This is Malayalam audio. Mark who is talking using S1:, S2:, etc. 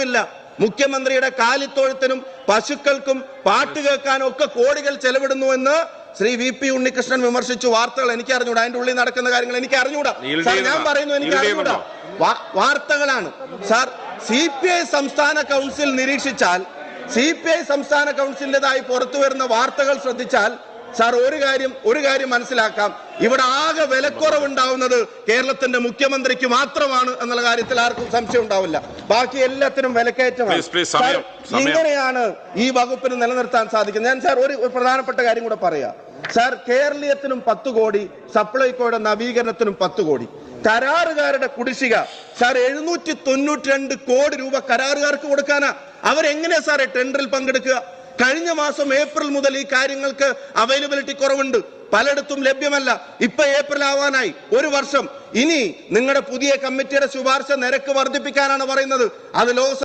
S1: കുറവില്ല. മുഖ്യമന്ത്രിയുടെ കാലിത്തൊഴുത്തിനും പശുക്കൾക്കും പാട്ട് കേൾക്കാനും ഒക്കെ കോടികൾ ചെലവിടുന്നു എന്ന് ശ്രീ VP ഉണ്ണികൃഷ്ണൻ വിമർശിച്ചു. വാർത്തകൾ എനിക്ക് അറിഞ്ഞൂടാ, അതിന്റെ ഉള്ളിൽ നടക്കുന്ന കാര്യങ്ങൾ എനിക്ക് അറിഞ്ഞൂടാ സാർ. ഞാൻ പറയുന്നു എനിക്ക് അറിഞ്ഞൂടാ, വാർത്തകളാണ് സാർ. CPI സംസ്ഥാന കൗൺസിൽ നിരീക്ഷിച്ചാൽ, CPI സംസ്ഥാന കൗൺസിലിന്റേതായി പുറത്തു വരുന്ന വാർത്തകൾ ശ്രദ്ധിച്ചാൽ സാർ ഒരു കാര്യം മനസ്സിലാക്കാം. ഇവിടെ ആകെ വിലക്കുറവുണ്ടാവുന്നത് കേരളത്തിന്റെ മുഖ്യമന്ത്രിക്ക് മാത്രമാണ് എന്നുള്ള കാര്യത്തിൽ ആർക്കും സംശയം ഉണ്ടാവില്ല. ബാക്കി എല്ലാത്തിനും വിലക്കയറ്റമാണ്. ഇങ്ങനെയാണ് ഈ വകുപ്പിന് നിലനിർത്താൻ സാധിക്കുന്നത്. ഞാൻ സാർ ഒരു പ്രധാനപ്പെട്ട കാര്യം കൂടെ പറയാം സാർ. കേരളീയത്തിനും 10 കോടി, സപ്ലൈകോയുടെ നവീകരണത്തിനും 10 കോടി, കരാറുകാരുടെ കുടിശ്ശിക സാർ 792 കോടി രൂപ കരാറുകാർക്ക് കൊടുക്കാനാ. അവരെങ്ങനെയാ സാറേ ടെൻഡറിൽ പങ്കെടുക്കുക? കഴിഞ്ഞ മാസം ഏപ്രിൽ മുതൽ ഈ കാര്യങ്ങൾക്ക് അവൈലബിലിറ്റി കുറവുണ്ട്, പലയിടത്തും ലഭ്യമല്ല. ഇപ്പൊ ഏപ്രിൽ ആവാനായി, 1 വർഷം. ഇനി നിങ്ങളുടെ പുതിയ കമ്മിറ്റിയുടെ ശുപാർശ നിരക്ക് വർദ്ധിപ്പിക്കാനാണ് പറയുന്നത്. അത്